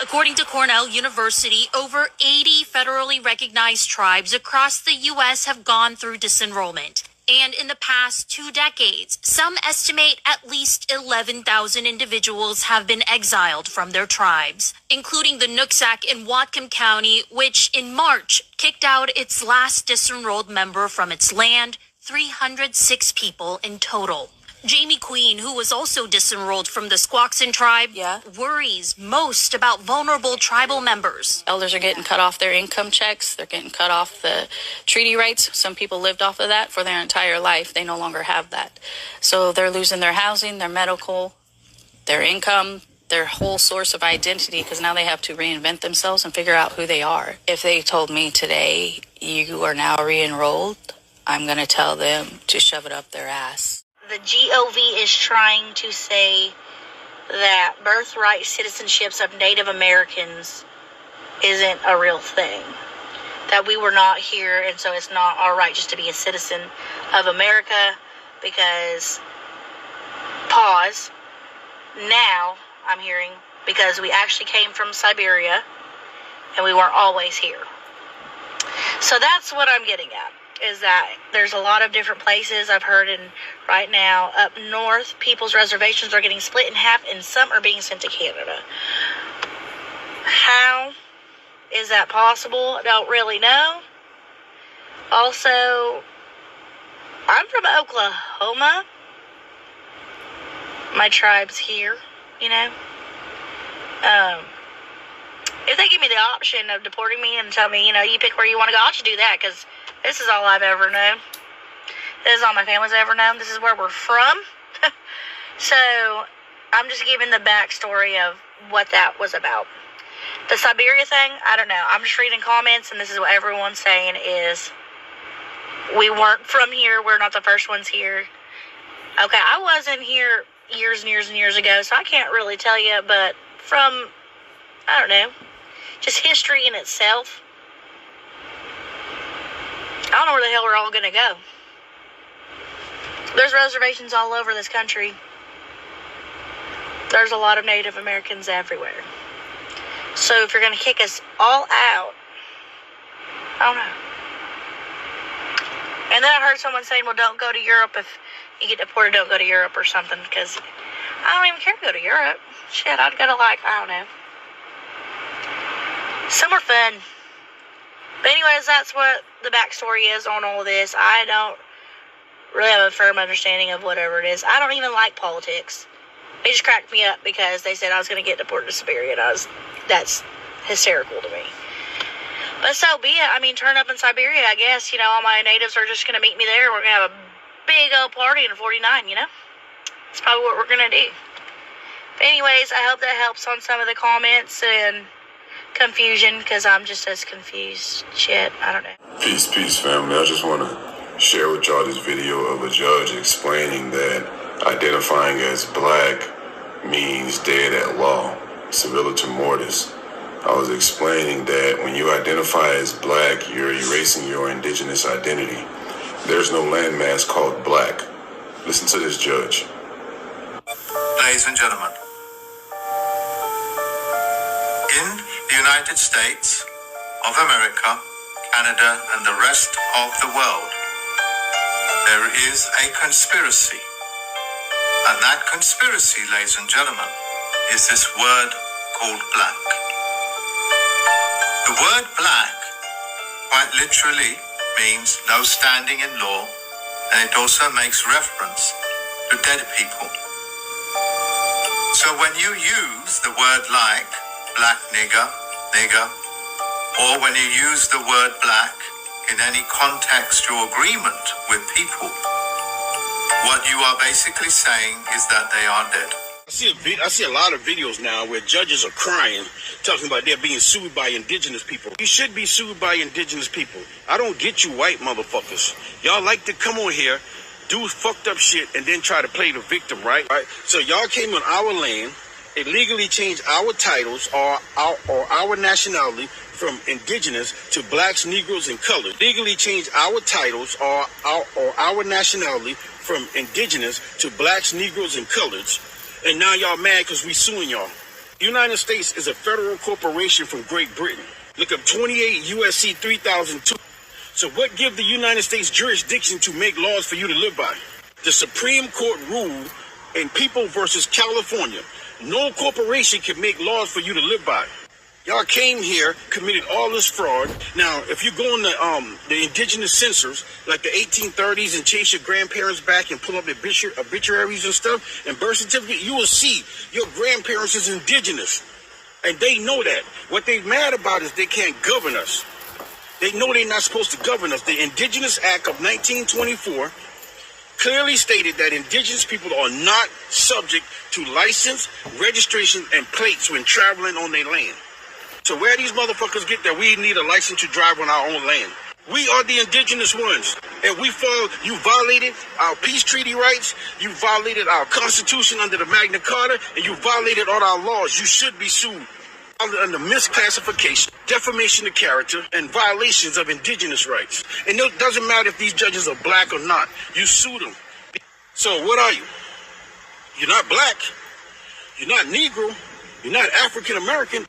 According to Cornell University, over 80 federally recognized tribes across the U.S. have gone through disenrollment. And in the past 2 decades, some estimate at least 11,000 individuals have been exiled from their tribes, including the Nooksack in Whatcom County, which in March kicked out its last disenrolled member from its land, 306 people in total. Jamie Queen, who was also disenrolled from the Squaxin tribe, worries most about vulnerable tribal members. Elders are getting cut off their income checks. They're getting cut off the treaty rights. Some people lived off of that for their entire life. They no longer have that. So they're losing their housing, their medical, their income, their whole source of identity, because now they have to reinvent themselves and figure out who they are. If they told me today, you are now re-enrolled, I'm going to tell them to shove it up their ass. The GOV is trying to say that birthright citizenships of Native Americans isn't a real thing. That we were not here, and so it's not all right just to be a citizen of America because, pause, now I'm hearing because we actually came from Siberia and we weren't always here. So that's what I'm getting at. Is that there's a lot of different places I've heard, and right now up north, people's reservations are getting split in half and some are being sent to Canada. How is that possible? I don't really know. Also, I'm from Oklahoma. My tribe's here, you know. If they give me the option of deporting me and tell me, you know, you pick where you want to go, I'll just do that because this is all I've ever known. This is all my family's ever known. This is where we're from. So, I'm just giving the backstory of what that was about. The Siberia thing, I don't know. I'm just reading comments, and this is what everyone's saying is, we weren't from here. We're not the first ones here. Okay, I wasn't here years and years and years ago, so I can't really tell you, but from, I don't know, just history in itself, I don't know where the hell we're all going to go. There's reservations all over this country. There's a lot of Native Americans everywhere. So if you're going to kick us all out, I don't know. And then I heard someone saying, well, don't go to Europe if you get deported, don't go to Europe or something, because I don't even care to go to Europe. Shit, I'd go to, I don't know. Somewhere fun. But anyways, that's what the backstory is on all of this. I don't really have a firm understanding of whatever it is. I don't even like politics. They just cracked me up because they said I was going to get deported to Siberia, and that's hysterical to me. But so be it. I mean, turn up in Siberia, I guess. You know, all my natives are just going to meet me there. We're going to have a big old party in 49, you know? That's probably what we're going to do. But anyways, I hope that helps on some of the comments and confusion, because I'm just as confused. Shit, I don't know. Peace, family. I just want to share with y'all this video of a judge explaining that identifying as black means dead at law, civilita mortis. I was explaining that when you identify as black, you're erasing your indigenous identity. There's no landmass called black. Listen to this judge. Ladies and gentlemen, in the United States of America, Canada, and the rest of the world, there is a conspiracy. And that conspiracy, ladies and gentlemen, is this word called black. The word black quite literally means no standing in law, and it also makes reference to dead people. So when you use the word like black nigger, or when you use the word black in any context or agreement with people, what you are basically saying is that they are dead. I see a lot of videos now where judges are crying, talking about they're being sued by indigenous people. You should be sued by indigenous people. I don't get you white motherfuckers. Y'all like to come on here, do fucked up shit, and then try to play the victim, right? So y'all came on our land, illegally changed our titles or our nationality from indigenous to blacks, Negroes, and colored. Legally changed our titles or our nationality from indigenous to blacks, Negroes, and coloreds. And now y'all mad because we suing y'all. The United States is a federal corporation from Great Britain. Look up 28 USC 3002. So what gives the United States jurisdiction to make laws for you to live by? The Supreme Court ruled in People versus California, no corporation can make laws for you to live by. Y'all came here, committed all this fraud. Now, if you go on the indigenous censors, like the 1830s, and chase your grandparents back and pull up obituaries and stuff, and birth certificate, you will see your grandparents is indigenous. And they know that. What they mad about is they can't govern us. They know they're not supposed to govern us. The Indigenous Act of 1924 clearly stated that indigenous people are not subject to license, registration, and plates when traveling on their land. So where these motherfuckers get that we need a license to drive on our own land? We are the indigenous ones. And you violated our peace treaty rights, you violated our constitution under the Magna Carta, and you violated all our laws. You should be sued under misclassification, defamation of character, and violations of indigenous rights. And it doesn't matter if these judges are black or not. You sue them. So what are you? You're not black. You're not Negro. You're not African American.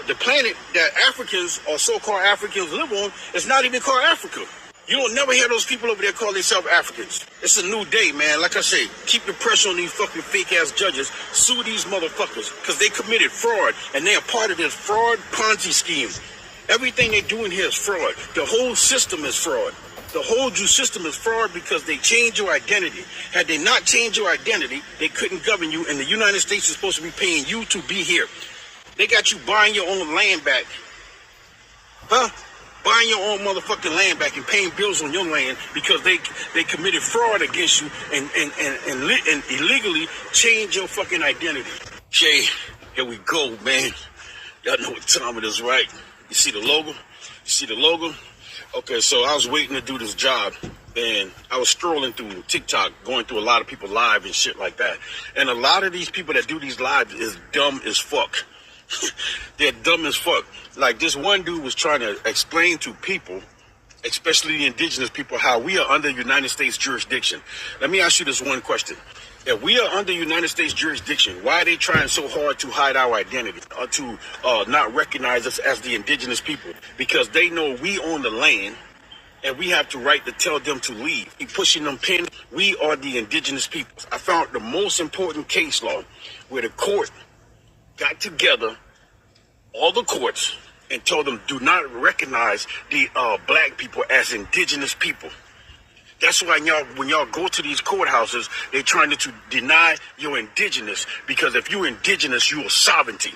The planet that Africans or so-called Africans live on is not even called Africa. You don't never hear those people over there call themselves Africans. It's a new day, man. Like I say, keep the pressure on these fucking fake-ass judges. Sue these motherfuckers because they committed fraud, and they are part of this fraud Ponzi scheme. Everything they're doing here is fraud. The whole system is fraud. The whole Jew system is fraud because they changed your identity. Had they not changed your identity, they couldn't govern you, and the United States is supposed to be paying you to be here. They got you buying your own land back. Huh? Buying your own motherfucking land back and paying bills on your land because they committed fraud against you and illegally changed your fucking identity. Jay, here we go, man. Y'all know what time it is, right? You see the logo? You see the logo? Okay, so I was waiting to do this job, and I was strolling through TikTok, going through a lot of people live and shit like that. And a lot of these people that do these lives is dumb as fuck. They're dumb as fuck. Like this one dude was trying to explain to people, especially the indigenous people, how we are under United States jurisdiction. Let me ask you this one question. If we are under United States jurisdiction, why are they trying so hard to hide our identity or to not recognize us as the indigenous people? Because they know we own the land and we have the right to tell them to leave. Keep pushing them pins. We are the indigenous people. I found the most important case law where the court got together, all the courts, and told them do not recognize the black people as indigenous people. That's why when y'all go to these courthouses, they're trying to deny your indigenous, because if you're indigenous, you are sovereignty.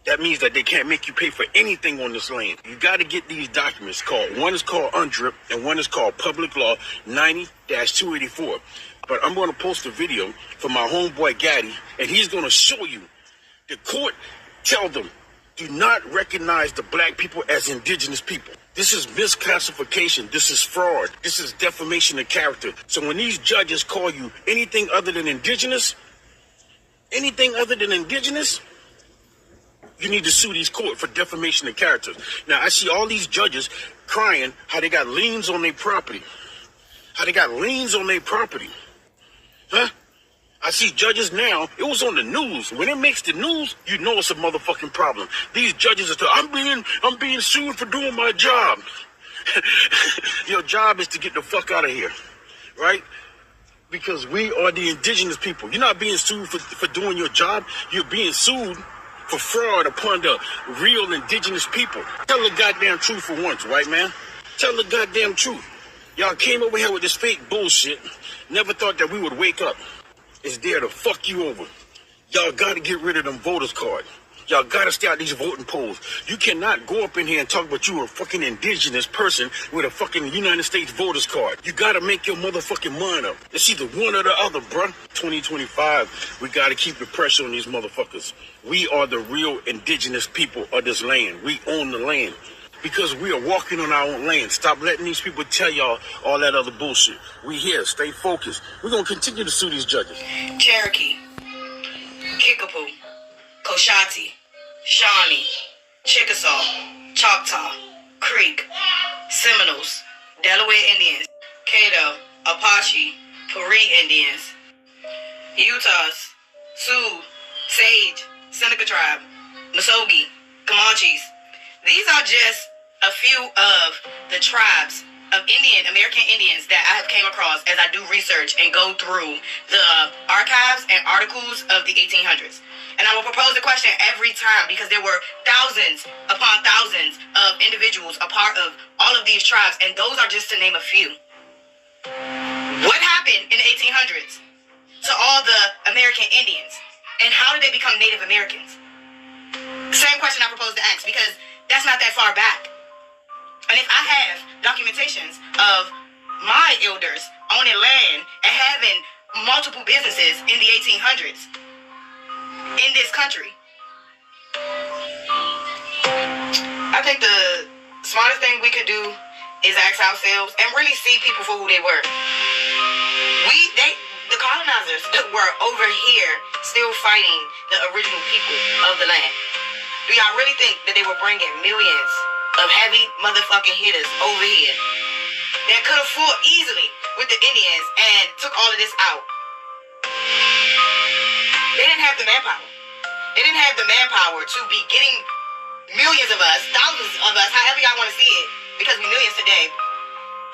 That means that they can't make you pay for anything on this land. You got to get these documents one is called UNDRIP and one is called Public Law 90-284. But I'm going to post a video from my homeboy Gaddy, and he's going to show you the court tell them do not recognize the black people as indigenous people. This is misclassification. This is fraud. This is defamation of character. So when these judges call you anything other than indigenous, you need to sue these court for defamation of character. Now, I see all these judges crying how they got liens on their property. Huh? I see judges now, it was on the news. When it makes the news, you know it's a motherfucking problem. These judges are I'm being sued for doing my job. Your job is to get the fuck out of here, right? Because we are the indigenous people. You're not being sued for doing your job. You're being sued for fraud upon the real indigenous people. Tell the goddamn truth for once, white man. Tell the goddamn truth. Y'all came over here with this fake bullshit. Never thought that we would wake up. It's there to fuck you over. Y'all got to get rid of them voters cards. Y'all got to stay out these voting polls. You cannot go up in here and talk about you a fucking indigenous person with a fucking United States voters card. You got to make your motherfucking mind up. It's either one or the other, bruh. 2025, we got to keep the pressure on these motherfuckers. We are the real indigenous people of this land. We own the land. Because we are walking on our own land. Stop letting these people tell y'all all that other bullshit. We here. Stay focused. We're going to continue to sue these judges. Cherokee, Kickapoo, Coshati, Shawnee, Chickasaw, Choctaw, Creek, Seminoles, Delaware Indians, Caddo, Apache, Puri Indians, Utahs, Sioux, Sage, Seneca tribe, Muskogee, Comanches. These are just a few of the tribes of American Indians that I have came across as I do research and go through the archives and articles of the 1800s. And I will propose the question every time because there were thousands upon thousands of individuals a part of all of these tribes, and those are just to name a few. What happened in the 1800s to all the American Indians, and how did they become Native Americans? Same question I propose to ask because that's not that far back. And if I have documentations of my elders owning land and having multiple businesses in the 1800s in this country, I think the smartest thing we could do is ask ourselves and really see people for who they were. The colonizers were over here still fighting the original people of the land. Do y'all really think that they were bringing millions of heavy motherfucking hitters over here that could have fought easily with the Indians and took all of this out? They didn't have the manpower. They didn't have the manpower to be getting millions of us, thousands of us, however y'all want to see it, because we're millions today,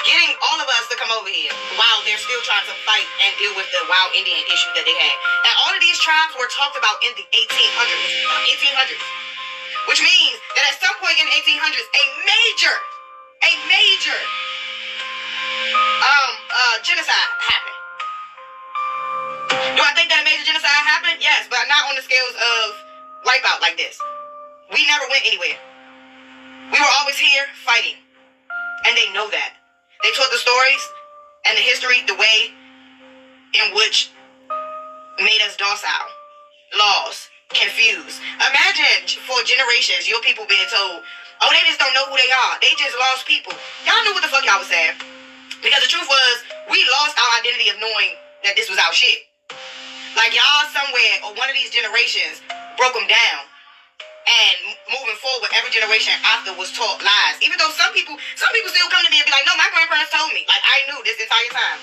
getting all of us to come over here while they're still trying to fight and deal with the wild Indian issue that they had. And all of these tribes were talked about in the 1800s. Which means that at some point in the 1800s, a major genocide happened. Do I think that a major genocide happened? Yes, but not on the scales of wipeout like this. We never went anywhere. We were always here fighting. And they know that. They told the stories and the history the way in which made us docile, lost, confused. Imagine for generations your people being told, oh, they just don't know who they are. They just lost people. Y'all knew what the fuck y'all was saying. Because the truth was, we lost our identity of knowing that this was our shit. Like y'all somewhere or one of these generations broke them down. And moving forward, every generation after was taught lies. Even though some people still come to me and be like, no, my grandparents told me. Like I knew this entire time.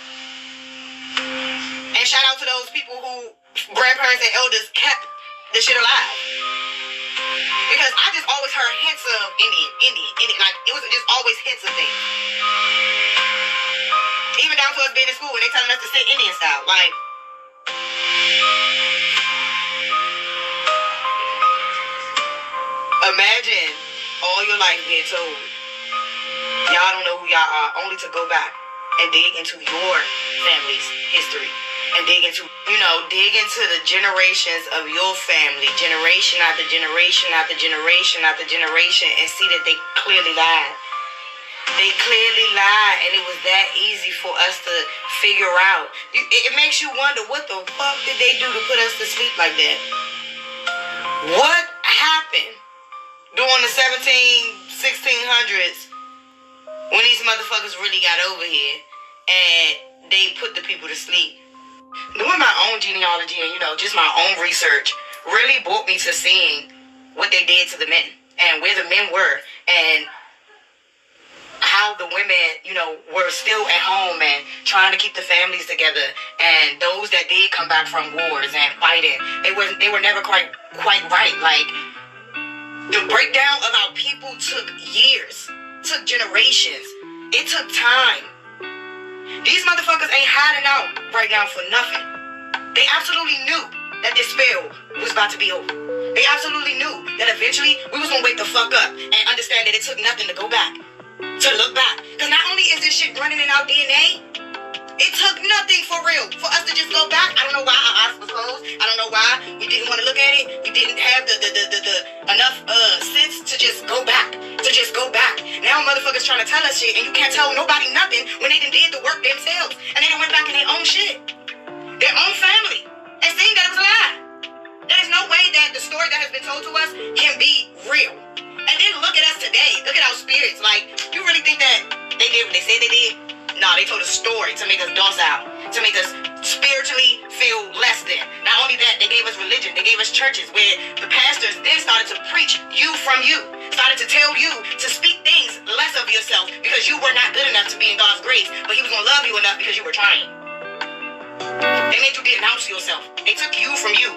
And shout out to those people who grandparents and elders kept the shit alive. Because I just always heard hints of Indian. Like, it was just always hints of things. Even down to us being in school and they telling us to sit Indian style. Like, imagine all your life being told, y'all don't know who y'all are, only to go back and dig into your family's history. And dig into the generations of your family, generation after generation after generation after generation, and see that they clearly lied. They clearly lied, and it was that easy for us to figure out. It makes you wonder, what the fuck did they do to put us to sleep like that? What happened during the 1600s when these motherfuckers really got over here and they put the people to sleep? Doing my own genealogy and, just my own research really brought me to seeing what they did to the men and where the men were and how the women, were still at home and trying to keep the families together. And those that did come back from wars and fighting, they were never quite right. Like, the breakdown of our people took years, took generations. It took time. These motherfuckers ain't hiding out right now for nothing. They absolutely knew that this spell was about to be over. They absolutely knew that eventually we was gonna wake the fuck up and understand that it took nothing to go back, to look back. Because not only is this shit running in our DNA, it took nothing for real for us to just go back. I don't know why our eyes was closed. I don't know why we didn't want to look at it. We didn't have the enough sense to just go back. Now motherfuckers trying to tell us shit, and you can't tell nobody nothing when they done did the work themselves, and they done went back in their own shit, their own family, and seen that it was a lie. There is no way that the story that has been told to us can be real. And then look at us today. Look at our spirits. Like, you really think that they did what they said they did? No, they told a story to make us docile, to make us spiritually feel less than. Not only that, they gave us religion. They gave us churches where the pastors then started to preach you from you. Started to tell you to speak things less of yourself because you were not good enough to be in God's grace, but he was going to love you enough because you were trying. They made you denounce yourself. They took you from you.